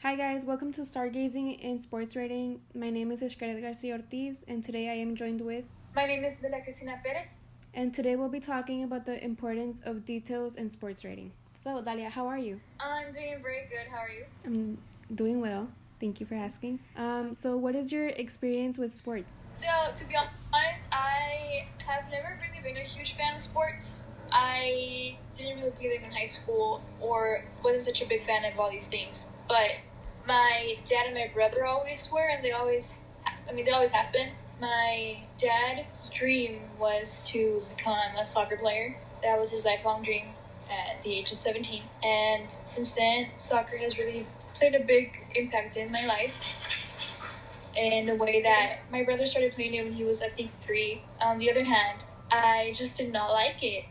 Hi guys, welcome to Stargazing in Sports Rating. My name is Escaret Garcia Ortiz, and today I am joined with... My name is Dela Cristina Perez. And today we'll be talking about the importance of details in sports rating. So, Dalia, how are you? I'm doing very good. How are you? I'm doing well. Thank you for asking. So what is your experience with sports? So, to be honest, I have never really been a huge fan of sports. I didn't really play them in high school or wasn't such a big fan of all these things. But my dad and my brother always were, and they always have been. My dad's dream was to become a soccer player. That was his lifelong dream at the age of 17. And since then, soccer has really played a big impact in my life in the way that my brother started playing it when he was, I think, 3. On the other hand, I just did not like it.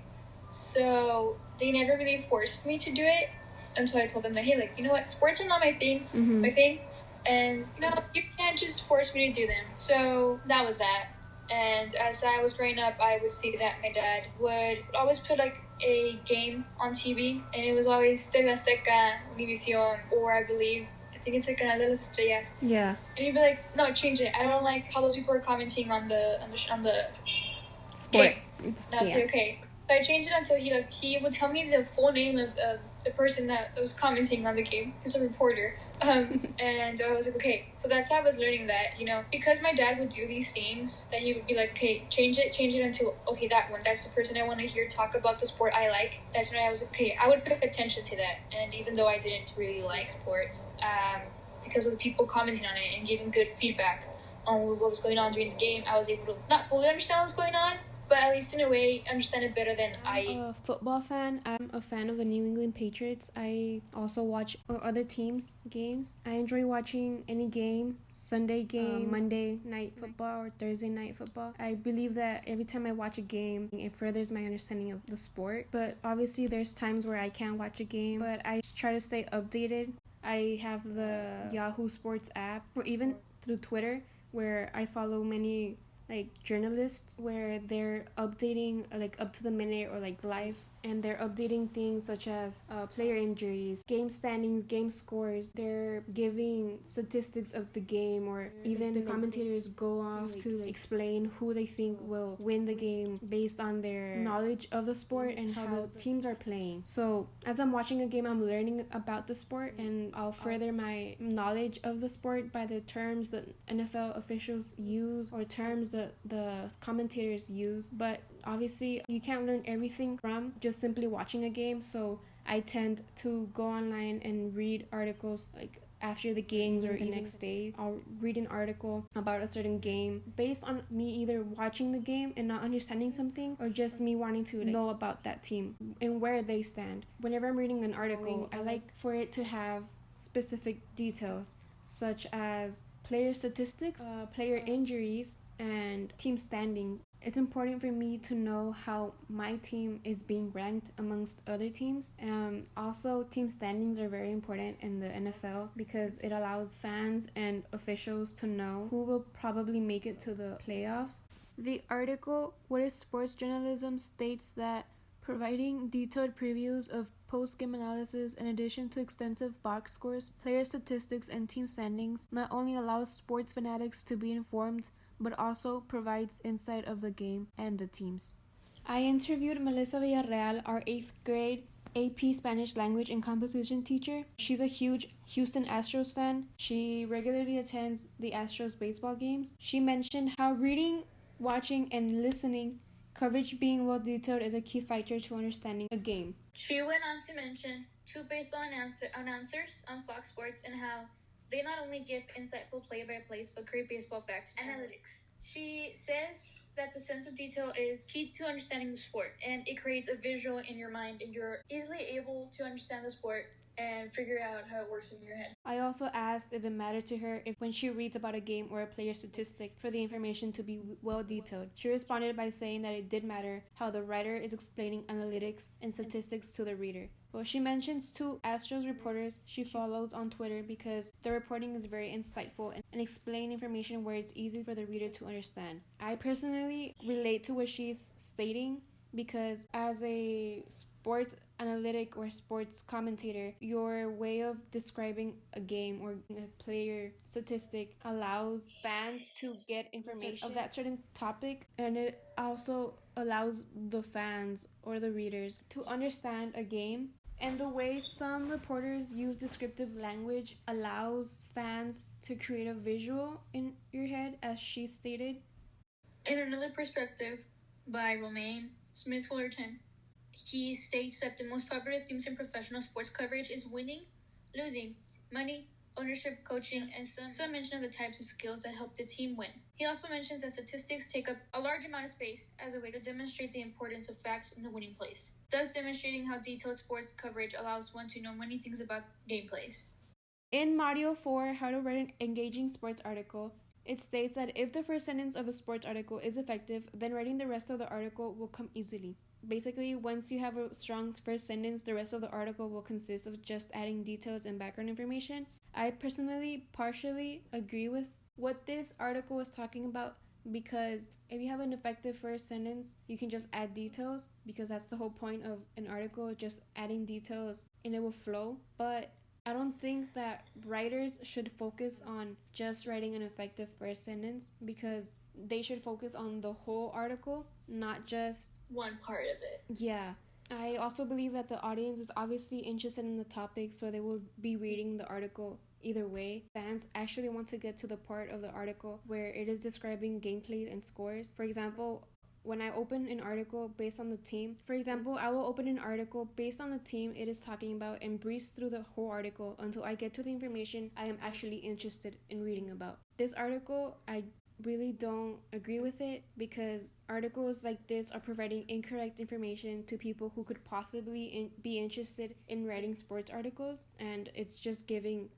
So they never really forced me to do it until I told them that, hey, like, you know what, sports are not my thing, and, you know, you can't just force me to do them. So that was that. And as I was growing up, I would see that my dad would always put, like, a game on TV, and it was always TV Azteca, Univision, or I think it's like Canal de las Estrellas. Yeah. And he'd be like, no, change it. I don't like how those people are commenting on the sport. And I'll say, okay. So I changed it until he would tell me the full name of the person that was commenting on the game. He's a reporter. And I was like, okay. So that's how I was learning that, you know, because my dad would do these things, that he would be like, okay, change it until, okay, that one, that's the person I want to hear talk about the sport I like. That's when I was like, okay, I would pay attention to that. And even though I didn't really like sports, because of the people commenting on it and giving good feedback on what was going on during the game, I was able to not fully understand what was going on, but at least in a way understand it better than I'm a football fan. I'm a fan of the New England Patriots. I also watch other teams' games. I enjoy watching any game, Sunday game, Monday night football, or Thursday night football. I believe that every time I watch a game, it furthers my understanding of the sport. But obviously there's times where I can't watch a game, but I try to stay updated. I have the Yahoo Sports app, or even through Twitter, where I follow many journalists where they're updating up to the minute or live, and they're updating things such as player injuries, game standings, game scores. They're giving statistics of the game, or even the commentators go off to explain who they think will win the game based on their knowledge of the sport and how the teams are playing. So as I'm watching a game, I'm learning about the sport, and I'll further my knowledge of the sport by the terms that NFL officials use or terms that the commentators use. But obviously you can't learn everything from just simply watching a game, so I tend to go online and read articles after the games or the next day. I'll read an article about a certain game based on me either watching the game and not understanding something, or just me wanting to know about that team and where they stand. Whenever I'm reading an article, I like for it to have specific details such as player statistics, player injuries, and team standings. It's important for me to know how my team is being ranked amongst other teams. Also, team standings are very important in the NFL because it allows fans and officials to know who will probably make it to the playoffs. The article, What is Sports Journalism, states that providing detailed previews of post-game analysis in addition to extensive box scores, player statistics, and team standings not only allows sports fanatics to be informed, but also provides insight of the game and the teams. I interviewed Melissa Villarreal, our 8th grade AP Spanish language and composition teacher. She's a huge Houston Astros fan. She regularly attends the Astros baseball games. She mentioned how reading, watching, and listening coverage being well detailed is a key factor to understanding a game. She went on to mention 2 baseball announcers on Fox Sports and how they not only give insightful play-by-plays, but great baseball facts and analytics. She says that the sense of detail is key to understanding the sport, and it creates a visual in your mind, and you're easily able to understand the sport and figure out how it works in your head. I also asked if it mattered to her if when she reads about a game or a player statistic for the information to be well detailed. She responded by saying that it did matter how the writer is explaining analytics and statistics to the reader. Well, she mentions 2 Astros reporters she follows on Twitter because their reporting is very insightful and explain information where it's easy for the reader to understand. I personally relate to what she's stating because as a sports analytic or sports commentator, your way of describing a game or a player statistic allows fans to get information of that certain topic, and it also allows the fans or the readers to understand a game. And the way some reporters use descriptive language allows fans to create a visual in your head, as she stated. In another perspective, by Romain Smith-Fullerton, he states that the most popular themes in professional sports coverage is winning, losing, money, ownership, coaching, and some mention of the types of skills that help the team win. He also mentions that statistics take up a large amount of space as a way to demonstrate the importance of facts in the winning plays, thus demonstrating how detailed sports coverage allows one to know many things about gameplays. In Module 4, How to Write an Engaging Sports Article, it states that if the first sentence of a sports article is effective, then writing the rest of the article will come easily. Basically, once you have a strong first sentence, the rest of the article will consist of just adding details and background information. I personally partially agree with what this article is talking about, because if you have an effective first sentence, you can just add details, because that's the whole point of an article, just adding details and it will flow. But I don't think that writers should focus on just writing an effective first sentence, because they should focus on the whole article, not just one part of it. Yeah. I also believe that the audience is obviously interested in the topic, so they will be reading the article either way. Fans actually want to get to the part of the article where it is describing gameplays and scores. For example, when I open an article based on the team, I will open an article based on the team it is talking about and breeze through the whole article until I get to the information I am actually interested in reading about. This article, I really don't agree with it, because articles like this are providing incorrect information to people who could possibly be interested in writing sports articles, and it's just giving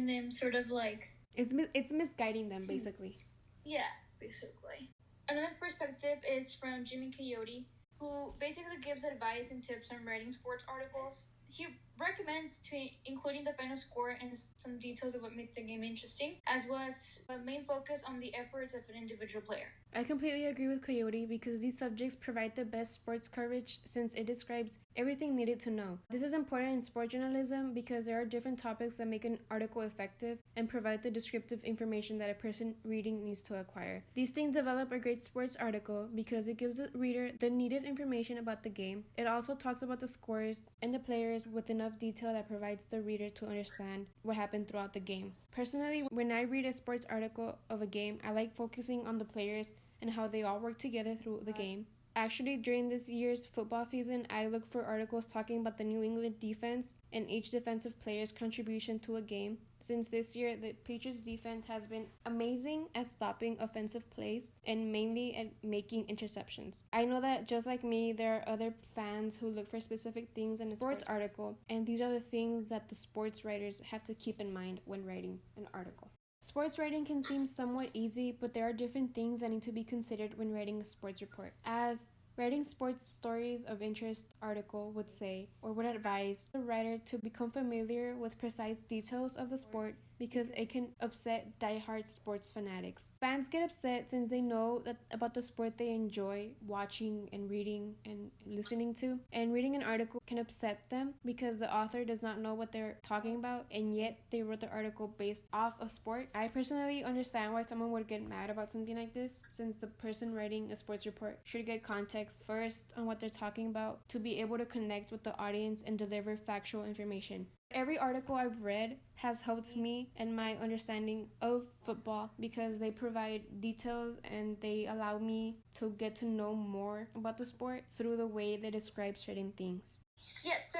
them sort of like it's misguiding them, basically. Yeah, basically. Another perspective is from Jimmy Coyote, who basically gives advice and tips on writing sports articles. He recommends including the final score and some details of what make the game interesting, as well as a main focus on the efforts of an individual player. I completely agree with Coyote, because these subjects provide the best sports coverage since it describes everything needed to know. This is important in sport journalism because there are different topics that make an article effective and provide the descriptive information that a person reading needs to acquire. These things develop a great sports article because it gives the reader the needed information about the game. It also talks about the scores and the players with enough detail that provides the reader to understand what happened throughout the game. Personally, when I read a sports article of a game, I like focusing on the players and how they all work together through the game. Actually, during this year's football season, I look for articles talking about the New England defense and each defensive player's contribution to a game. Since this year, the Patriots defense has been amazing at stopping offensive plays and mainly at making interceptions. I know that just like me, there are other fans who look for specific things in a sports article, and these are the things that the sports writers have to keep in mind when writing an article. Sports writing can seem somewhat easy, but there are different things that need to be considered when writing a sports report. As writing sports stories of interest article would say, or would advise the writer to become familiar with precise details of the sport, because it can upset diehard sports fanatics. Fans get upset since they know that about the sport they enjoy watching and reading and listening to, and reading an article can upset them because the author does not know what they're talking about, and yet they wrote the article based off of sport. I personally understand why someone would get mad about something like this, since the person writing a sports report should get context first on what they're talking about to be able to connect with the audience and deliver factual information. Every article I've read has helped me and my understanding of football, because they provide details and they allow me to get to know more about the sport through the way they describe certain things. Yes, so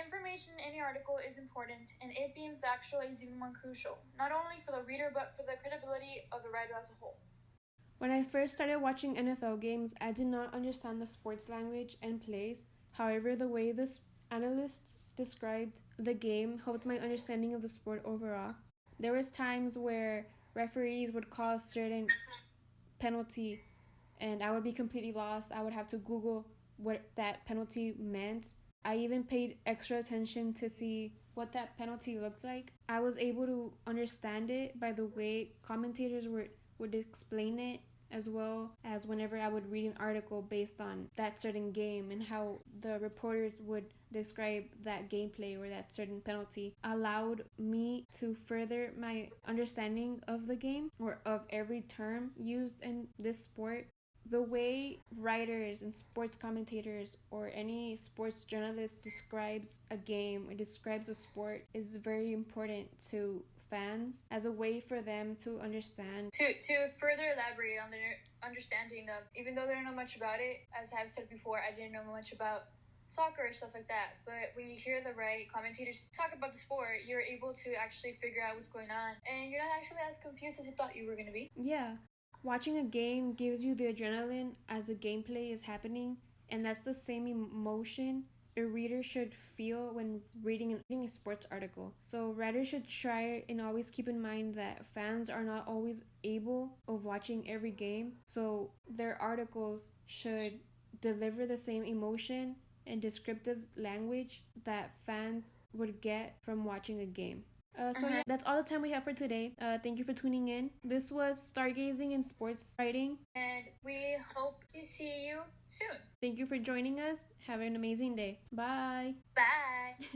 information in any article is important, and it being factual is even more crucial, not only for the reader but for the credibility of the writer as a whole. When I first started watching NFL games, I did not understand the sports language and plays. However, the way the analysts described the game helped my understanding of the sport overall. There was times where referees would call certain penalty and I would be completely lost. I would have to Google what that penalty meant. I even paid extra attention to see what that penalty looked like. I was able to understand it by the way commentators would explain it, as well as whenever I would read an article based on that certain game and how the reporters would describe that gameplay or that certain penalty, allowed me to further my understanding of the game or of every term used in this sport. The way writers and sports commentators or any sports journalist describes a game or describes a sport is very important to fans as a way for them to understand. To further elaborate on their understanding of, even though they don't know much about it, as I've said before, I didn't know much about soccer or stuff like that. But when you hear the right commentators talk about the sport, you're able to actually figure out what's going on, and you're not actually as confused as you thought you were going to be. Yeah. Watching a game gives you the adrenaline as the gameplay is happening, and that's the same emotion a reader should feel when reading a sports article. So writers should try and always keep in mind that fans are not always able of watching every game, so their articles should deliver the same emotion and descriptive language that fans would get from watching a game. Yeah, that's all the time we have for today. Thank you for tuning in. This was Stargazing and Sports Writing. And we hope to see you soon. Thank you for joining us. Have an amazing day. Bye. Bye.